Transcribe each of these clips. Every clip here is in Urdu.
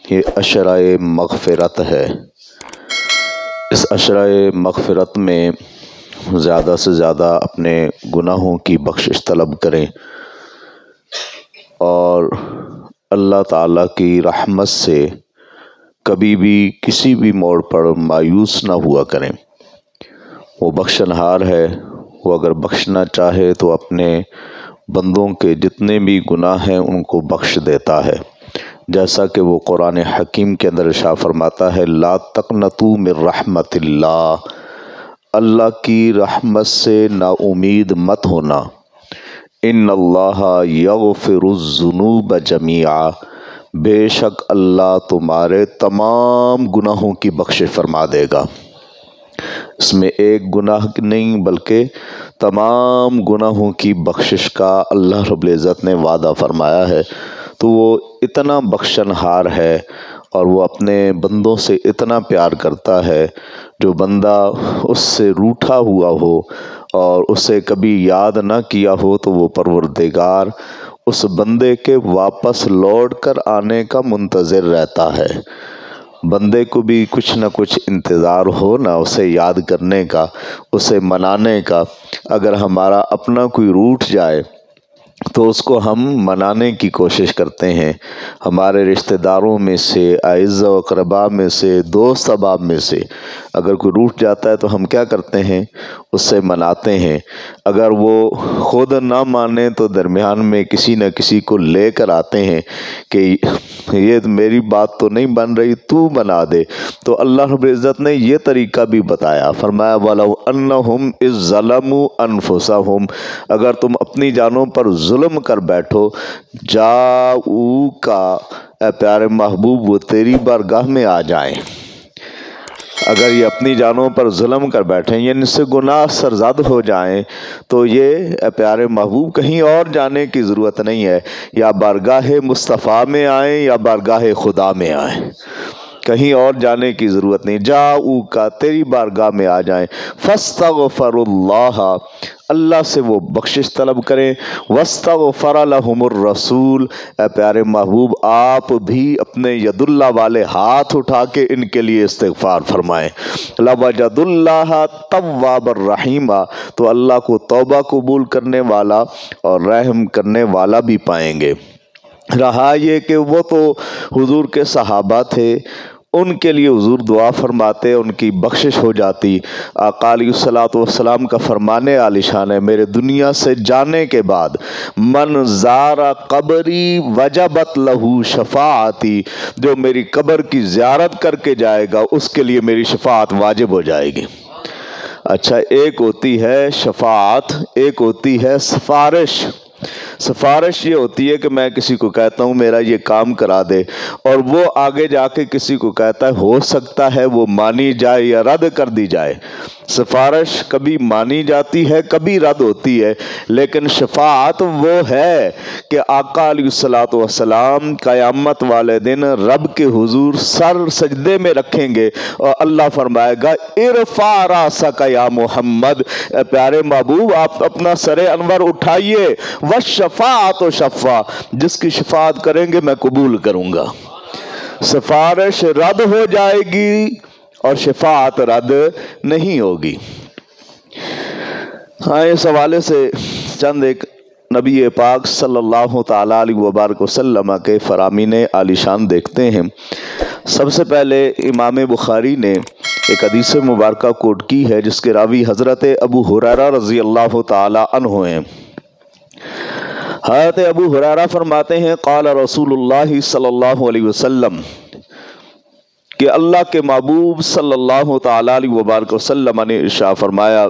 یہ عشرۂ مغفرت ہے۔ اس عشرۂ مغفرت میں زیادہ سے زیادہ اپنے گناہوں کی بخشش طلب کریں اور اللہ تعالیٰ کی رحمت سے کبھی بھی کسی بھی موڑ پر مایوس نہ ہوا کریں۔ وہ بخشنہار ہے، وہ اگر بخشنا چاہے تو اپنے بندوں کے جتنے بھی گناہ ہیں ان کو بخش دیتا ہے، جیسا کہ وہ قرآن حکیم کے اندر ارشاد فرماتا ہے لا تقنطوا من رحمت اللہ، اللہ کی رحمت سے نا امید مت ہونا۔ ان اللہ یغفر الذنوب جمیعا، بے شک اللہ تمہارے تمام گناہوں کی بخشش فرما دے گا۔ اس میں ایک گناہ نہیں بلکہ تمام گناہوں کی بخشش کا اللہ رب العزت نے وعدہ فرمایا ہے۔ تو وہ اتنا بخشنہار ہے اور وہ اپنے بندوں سے اتنا پیار کرتا ہے، جو بندہ اس سے روٹھا ہوا ہو اور اسے کبھی یاد نہ کیا ہو تو وہ پروردگار اس بندے کے واپس لوٹ کر آنے کا منتظر رہتا ہے۔ بندے کو بھی کچھ نہ کچھ انتظار ہو نا اسے یاد کرنے کا، اسے منانے کا۔ اگر ہمارا اپنا کوئی روٹھ جائے تو اس کو ہم منانے کی کوشش کرتے ہیں۔ ہمارے رشتہ داروں میں سے، اعزاء و اقرباء میں سے، دوست احباب میں سے اگر کوئی روٹھ جاتا ہے تو ہم کیا کرتے ہیں؟ اس سے مناتے ہیں۔ اگر وہ خود نہ مانے تو درمیان میں کسی نہ کسی کو لے کر آتے ہیں کہ یہ میری بات تو نہیں بن رہی، تو بنا دے۔ تو اللہ رب العزت نے یہ طریقہ بھی بتایا، فرمایا وَلَوْ أَنَّهُمْ إِذْ ظَلَمُوا أَنفُسَهُمْ، اگر تم اپنی جانوں پر ظلم کر بیٹھو، جاؤکا، اے پیارے محبوب وہ تیری بارگاہ میں آ جائیں۔ اگر یہ اپنی جانوں پر ظلم کر بیٹھیں یعنی اس سے گناہ سرزد ہو جائیں تو یہ اے پیارے محبوب کہیں اور جانے کی ضرورت نہیں ہے، یا بارگاہ مصطفیٰ میں آئیں یا بارگاہ خدا میں آئیں، کہیں اور جانے کی ضرورت نہیں۔ جاؤکا، تیری بارگاہ میں آ جائیں، فاستغفر اللہ، اللہ سے وہ بخشش طلب کریں، واستغفر لہم الرسول، اے پیارے محبوب آپ بھی اپنے ید اللہ والے ہاتھ اٹھا کے ان کے لیے استغفار فرمائیں۔ لوجد اللہ توابا رحیما، تو اللہ کو توبہ قبول کرنے والا اور رحم کرنے والا بھی پائیں گے۔ رہا یہ کہ وہ تو حضور کے صحابہ تھے، ان کے لیے حضور دعا فرماتے، ان کی بخشش ہو جاتی۔ آقا علیہ الصلوۃ والسلام کا فرمانے عالی شان ہے میرے دنیا سے جانے کے بعد من زار قبری وجبت لہو شفاعتی، جو میری قبر کی زیارت کر کے جائے گا اس کے لیے میری شفاعت واجب ہو جائے گی۔ اچھا، ایک ہوتی ہے شفاعت، ایک ہوتی ہے سفارش۔ سفارش یہ ہوتی ہے کہ میں کسی کو کہتا ہوں میرا یہ کام کرا دے، اور وہ آگے جا کے کسی کو کہتا ہے ہو سکتا ہے وہ مانی جائے یا رد کر دی جائے۔ سفارش کبھی مانی جاتی ہے کبھی رد ہوتی ہے، لیکن شفاعت وہ ہے کہ آقا علیہ الصلوۃ والسلام قیامت والے دن رب کے حضور سر سجدے میں رکھیں گے اور اللہ فرمائے گا ارفع راسک یا محمد، اے پیارے محبوب آپ اپنا سر انور اٹھائیے، والشفاعت شفاع، جس کی شفاعت کریں گے میں قبول کروں گا۔ سفارش رد ہو جائے گی اور شفاعت رد نہیں ہوگی۔ ہاں، اس حوالے سے چند ایک نبی پاک صلی اللہ تعالیٰ علیہ وبارک وسلم کے فرامین عالی شان دیکھتے ہیں۔ سب سے پہلے امام بخاری نے ایک حدیث مبارکہ کوٹ کی ہے جس کے راوی حضرت ابو ہریرہ رضی اللہ تعالیٰ عنہ ہیں۔ حضرت ابو ہریرہ فرماتے ہیں قال رسول اللہ صلی اللہ علیہ وسلم، کہ اللہ کے محبوب صلی اللہ تعالیٰ علیہ وبارک وسلم نے ارشاد فرمایا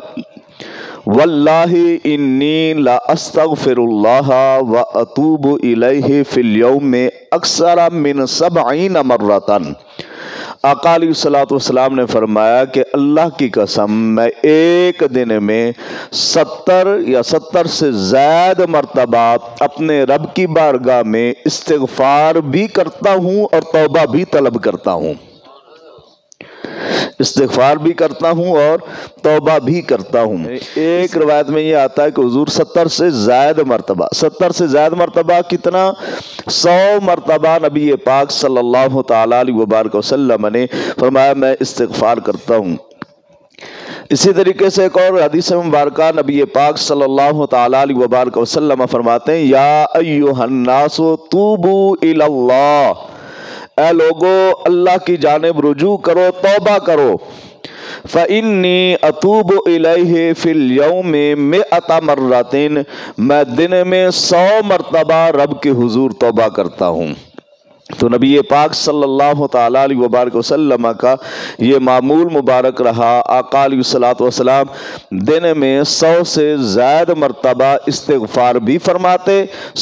واللہ انی لا استغفر اللہ و اتوب الیہ فی اليوم اکثر من 70 مرتن۔ آقا علیہ الصلوۃ والسلام نے فرمایا کہ اللہ کی قسم میں ایک دن میں 70 سے زائد مرتبہ اپنے رب کی بارگاہ میں استغفار بھی کرتا ہوں اور توبہ بھی طلب کرتا ہوں۔ استغفار بھی کرتا ہوں اور توبہ بھی کرتا ہوں۔ ایک روایت میں یہ آتا ہے کہ حضور 70 سے زائد مرتبہ کتنا؟ 100 مرتبہ نبی پاک صلی اللہ تعالیٰ علیہ وبارک وسلم نے فرمایا میں استغفار کرتا ہوں۔ اسی طریقے سے ایک اور حدیث مبارکہ نبی پاک صلی اللہ تعالیٰ علیہ وبارک وسلم فرماتے ہیں یا ایھا الناس توبوا الی اللہ، اے لوگو اللہ کی جانب رجوع کرو، توبہ کرو۔ فَإِنِّي أَتُوبُ إِلَيْهِ فِي الْيَوْمِ 100 مرتين، میں دن میں 100 مرتبہ رب کے حضور توبہ کرتا ہوں۔ تو نبی پاک صلی اللہ تعالیٰ علیہ وبارک وسلم کا یہ معمول مبارک رہا، آقا علیہ الصلوۃ والسلام دن میں 100 سے زائد مرتبہ استغفار بھی فرماتے،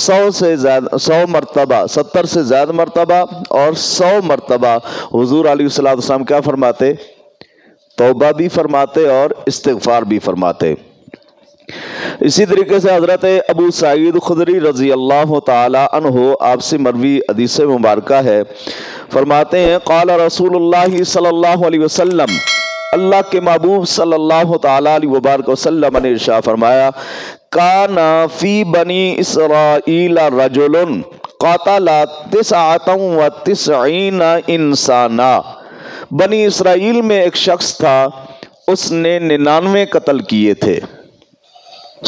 100 مرتبہ 70 سے زائد مرتبہ اور 100 مرتبہ حضور علیہ الصلوۃ والسلام کیا فرماتے؟ توبہ بھی فرماتے اور استغفار بھی فرماتے۔ اسی طریقے سے حضرت ابو سعید خدری رضی اللہ تعالی عنہ آپ سے مروی حدیث مبارکہ ہے، فرماتے ہیں قال رسول اللہ صلی اللہ علیہ وسلم، اللہ کے محبوب صلی اللہ تعالی علیہ وبارک وسلم نے ارشاد فرمایا کان فی بنی اسرائیل رجل قاتل 99 انسانا، بنی اسرائیل میں ایک شخص تھا، اس نے 99 قتل کیے تھے۔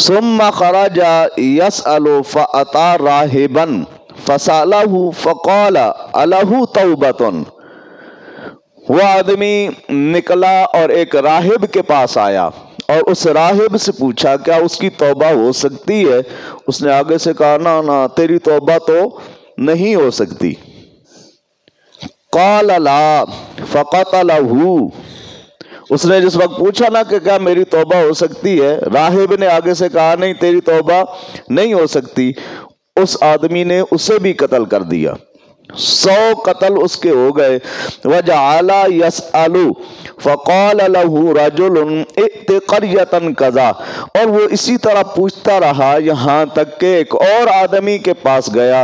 ثم خرج يسأل فأتى راهبا فسأله فقال أله توبة، وہ آدمی نکلا اور ایک راہب کے پاس آیا اور اس راہب سے پوچھا کیا اس کی توبہ ہو سکتی ہے؟ اس نے آگے سے کہا نا تیری توبہ تو نہیں ہو سکتی۔ قال لا فقتله، اس نے جس وقت پوچھا نا کہ کیا میری توبہ ہو سکتی ہے، راہب نے آگے سے کہا نہیں تیری توبہ نہیں ہو سکتی، اس آدمی نے اسے بھی قتل کر دیا، 100 قتل اس کے ہو گئے۔ وجعل يسأل فقال له رجل ائت قرية كذا، اور وہ اسی طرح پوچھتا رہا یہاں تک کہ ایک اور آدمی کے پاس گیا،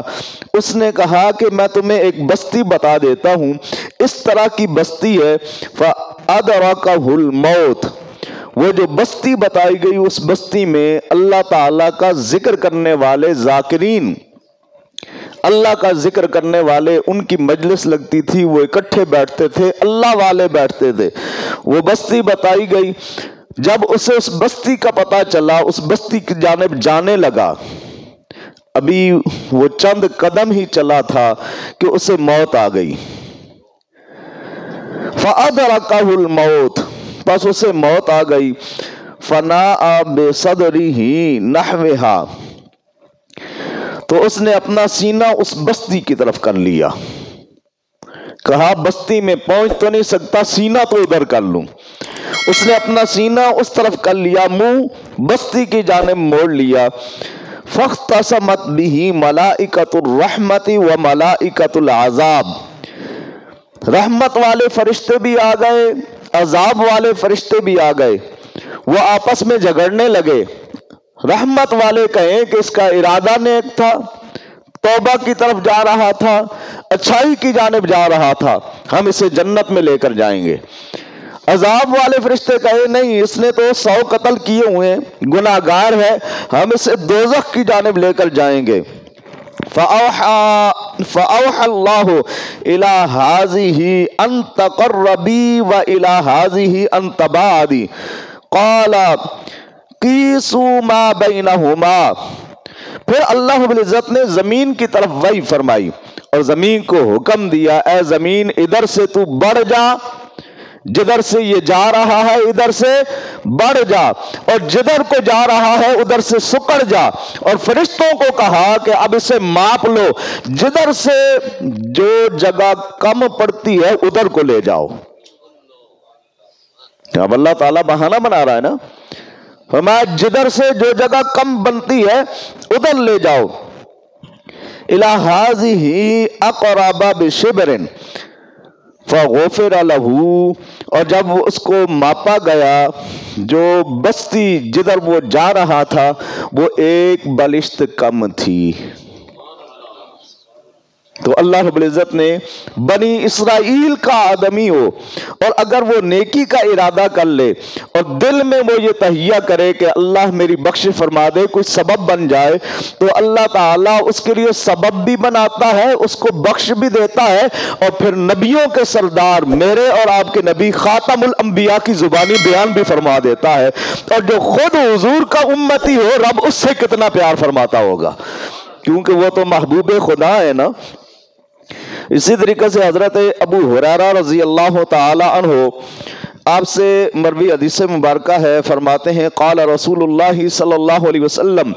اس نے کہا کہ میں تمہیں ایک بستی بتا دیتا ہوں، اس طرح کی بستی ہے، فَأَدْرَكَهُ الْمَوْتِ، وہ جو بستی بتائی گئی اس بستی میں اللہ تعالیٰ کا ذکر کرنے والے ذاکرین، اللہ کا ذکر کرنے والے ان کی مجلس لگتی تھی، وہ اکٹھے بیٹھتے تھے، اللہ والے بیٹھتے تھے، وہ بستی بتائی گئی۔ جب اسے اس بستی کا پتہ چلا، اس بستی کی جانب جانے لگا، ابھی وہ چند قدم ہی چلا تھا کہ اسے موت آ گئی۔ فَأَدْرَكَهُ الْمَوْتِ، بس اسے موت آ گئی۔ فَنَاءَ بِصَدْرِهِ نَحْوِهَا، تو اس نے اپنا سینہ اس بستی کی طرف کر لیا، کہا بستی میں پہنچ تو نہیں سکتا، سینہ تو ادھر کر لوں۔ اس نے اپنا سینہ اس طرف کر لیا، منہ بستی کی جانب موڑ لیا۔ فاختصمت به ملائکۃ الرحمت و ملائکۃ العذاب، رحمت والے فرشتے بھی آ گئے، عذاب والے فرشتے بھی آ گئے، وہ آپس میں جھگڑنے لگے۔ رحمت والے کہیں کہ اس کا ارادہ نیک تھا، توبہ کی طرف جا رہا تھا، اچھائی کی جانب جا رہا تھا، ہم اسے جنت میں لے کر جائیں گے۔ عذاب والے فرشتے کہے نہیں، اس نے تو 100 قتل کیے ہوئے ہیں، گناہگار ہے، ہم اسے دوزخ کی جانب لے کر جائیں گے۔ فَأَوْحَى اللَّهُ إِلَى هَٰذِهِ أَن تَقَرَّبِي وَإِلَى هَٰذِهِ أَن تَبَاعَدِي، قَالَ قِيسُوا مَا بَيْنَهُمَا، پھر اللہ رب العزت نے زمین کی طرف وحی فرمائی اور زمین کو حکم دیا اے زمین ادھر سے تو بڑھ جا، جدھر سے یہ جا رہا ہے ادھر سے بڑھ جا، اور جدھر کو جا رہا ہے ادھر سے سکڑ جا، اور فرشتوں کو کہا کہ اب اسے ماپ لو، جدھر سے جو جگہ کم پڑتی ہے ادھر کو لے جاؤ۔ اب اللہ تعالیٰ بہانہ بنا رہا ہے نا، فرمایا جدھر سے جو جگہ کم بنتی ہے ادھر لے جاؤ۔ اِلَى هَٰذِهِ أَقْرَبَ بِشِبْرٍ فَغُفِرَ لَهُ، اور جب اس کو ماپا گیا، جو بستی جدھر وہ جا رہا تھا وہ 1 بلشت کم تھی، تو اللہ رب العزت نے بنی اسرائیل کا آدمی ہو اور اگر وہ نیکی کا ارادہ کر لے اور دل میں وہ یہ تہیہ کرے کہ اللہ میری بخش فرما دے، کوئی سبب بن جائے، تو اللہ تعالیٰ اس کے لیے سبب بھی بناتا ہے، اس کو بخش بھی دیتا ہے، اور پھر نبیوں کے سردار میرے اور آپ کے نبی خاتم الانبیاء کی زبانی بیان بھی فرما دیتا ہے۔ اور جو خود حضور کا امتی ہو، رب اس سے کتنا پیار فرماتا ہوگا، کیونکہ وہ تو محبوب خدا ہے نا۔ اسی طریقے سے حضرت ابو ہریرہ رضی اللہ تعالی عنہ آپ سے مروی حدیث مبارکہ ہے، فرماتے ہیں قال رسول اللہ صلی اللہ علیہ وسلم،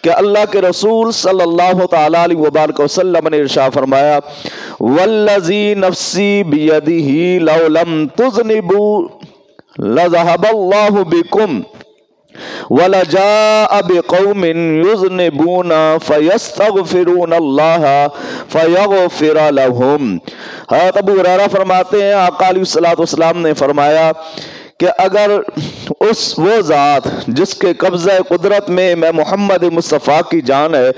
کہ اللہ کے رسول صلی اللہ تعالی علیہ وبارک وسلم نے ارشاد فرمایا، والذی نفسی بیدہ لو لم تذنبوا لذهب اللہ بکم وَلَجَاءَ بِقَوْمٍ يُذْنِبُونَ فَيَسْتَغْفِرُونَ اللَّهَ فَيَغْفِرَ لَهُمْ۔ حضرت ابو ہریرہ فرماتے ہیں آقا علیہ الصلوۃ نے فرمایا کہ اگر وہ ذات جس کے قبضہ قدرت میں محمد مصطفیٰ کی جان ہے،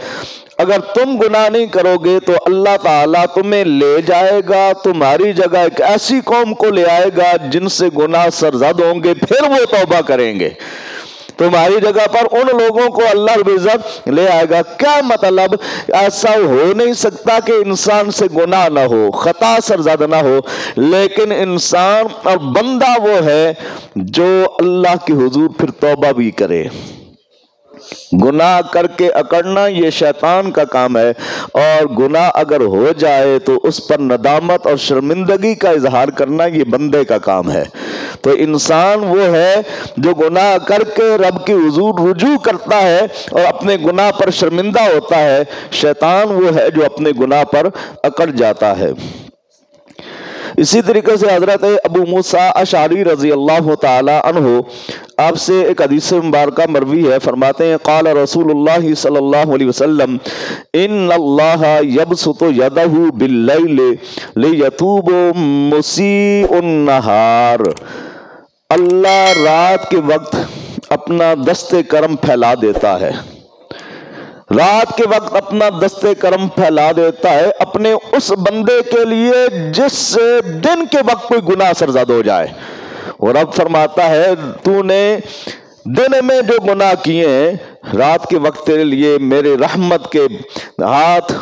اگر تم گناہ نہیں کرو گے تو اللہ تعالیٰ تمہیں لے جائے گا، تمہاری جگہ ایک ایسی قوم کو لے آئے گا جن سے گناہ سرزد ہوں گے، پھر وہ توبہ کریں گے۔ تمہاری جگہ پر ان لوگوں کو اللہ رب العزت لے آئے گا۔ کیا مطلب؟ ایسا ہو نہیں سکتا کہ انسان سے گناہ نہ ہو، خطا سرزد نہ ہو، لیکن انسان اور بندہ وہ ہے جو اللہ کے حضور پھر توبہ بھی کرے۔ گناہ کر کے اکڑنا یہ شیطان کا کام ہے، اور گناہ اگر ہو جائے تو اس پر ندامت اور شرمندگی کا اظہار کرنا یہ بندے کا کام ہے۔ تو انسان وہ ہے جو گناہ کر کے رب کے حضور رجوع کرتا ہے اور اپنے گناہ پر شرمندہ ہوتا ہے، شیطان وہ ہے جو اپنے گناہ پر اکڑ جاتا ہے۔ اسی طریقے سے حضرت ابو موسیٰ اشعری رضی اللہ تعالی عنہ آپ سے ایک حدیث مبارکہ مروی ہے، فرماتے ہیں قال رسول اللہ صلی اللہ علیہ وسلم ان اللہ یبسط یدہ باللیل لیتوب مسیء النہار، اللہ رات کے وقت اپنا دست کرم پھیلا دیتا ہے، رات کے وقت اپنا دست کرم پھیلا دیتا ہے اپنے اس بندے کے لیے جس سے دن کے وقت کوئی گناہ سرزد ہو جائے۔ اور رب فرماتا ہے تو نے دن میں جو گناہ کیے ہیں، رات کے وقت تیرے لیے میرے رحمت کے ہاتھ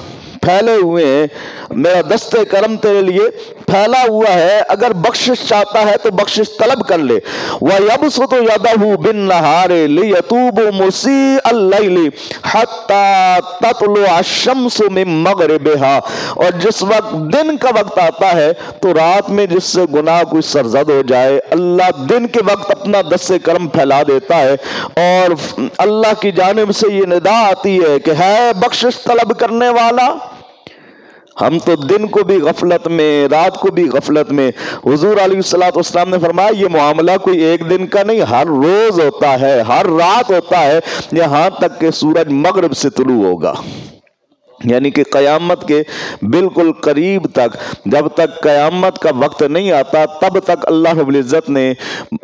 پھیلے ہوئے ہیں، میرا دست کرم تیرے لیے پھیلا ہوا ہے، اگر بخشش چاہتا ہے تو بخشش طلب کر لے۔ وَيَبْسُطُ يَدَهُ بِالنَّهَارِ لِيَتُوبُ مُسِيءَ اللَّيْلِ حَتَّى تَطْلُعَ الشَّمْسُ مِن مَغْرِبِهَا، اور جس وقت دن کا وقت آتا ہے تو رات میں جس سے گناہ کوئی سرزد ہو جائے، اللہ دن کے وقت اپنا دست کرم پھیلا دیتا ہے، اور اللہ کی جانب سے یہ ندا آتی ہے کہ ہے بخشش طلب کرنے والا۔ ہم تو دن کو بھی غفلت میں، رات کو بھی غفلت میں۔ حضور علیہ السلام نے فرمایا یہ معاملہ کوئی ایک دن کا نہیں، ہر روز ہوتا ہے، ہر رات ہوتا ہے، یہاں تک کہ سورج مغرب سے طلوع ہوگا، یعنی کہ قیامت کے بالکل قریب تک، جب تک قیامت کا وقت نہیں آتا تب تک اللہ رب العزت نے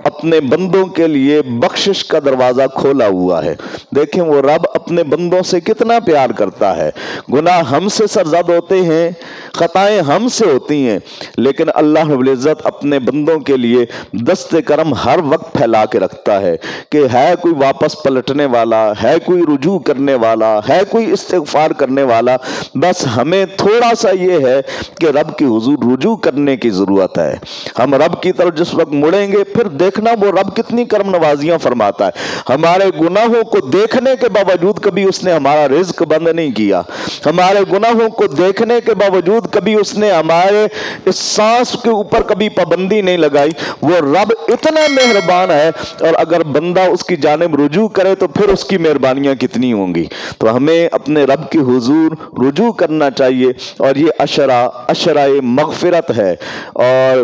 اپنے بندوں کے لیے بخشش کا دروازہ کھولا ہوا ہے۔ دیکھیں وہ رب اپنے بندوں سے کتنا پیار کرتا ہے۔ گناہ ہم سے سرزد ہوتے ہیں، خطائیں ہم سے ہوتی ہیں، لیکن اللہ رب العزت اپنے بندوں کے لیے دست کرم ہر وقت پھیلا کے رکھتا ہے کہ ہے کوئی واپس پلٹنے والا، ہے کوئی رجوع کرنے والا، ہے کوئی استغفار کرنے والا۔ بس ہمیں تھوڑا سا یہ ہے کہ رب کی حضور رجوع کرنے کی ضرورت ہے۔ ہم رب کی طرف جس وقت مڑیں گے پھر دیکھنا وہ رب کتنی کرم نوازیاں فرماتا ہے۔ ہمارے گناہوں کو دیکھنے کے باوجود کبھی اس نے ہمارا رزق بند نہیں کیا، ہمارے گناہوں کو دیکھنے کے باوجود کبھی اس نے ہمارے اس سانس کے اوپر کبھی پابندی نہیں لگائی۔ وہ رب اتنا مہربان ہے، اور اگر بندہ اس کی جانب رجوع کرے تو پھر اس کی مہربانیاں کتنی ہوں گی۔ تو ہمیں اپنے رب کی حضور رجوع کرنا چاہیے، اور یہ عشرہ مغفرت ہے، اور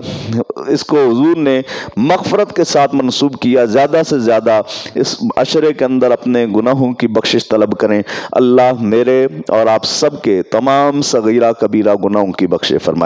اس کو حضور نے مغفرت کے ساتھ منسوب کیا۔ زیادہ سے زیادہ اس عشرے کے اندر اپنے گناہوں کی بخشش طلب کریں۔ اللہ میرے اور آپ سب کے تمام صغیرہ کبیرہ گناہوں کی بخشش فرمائے۔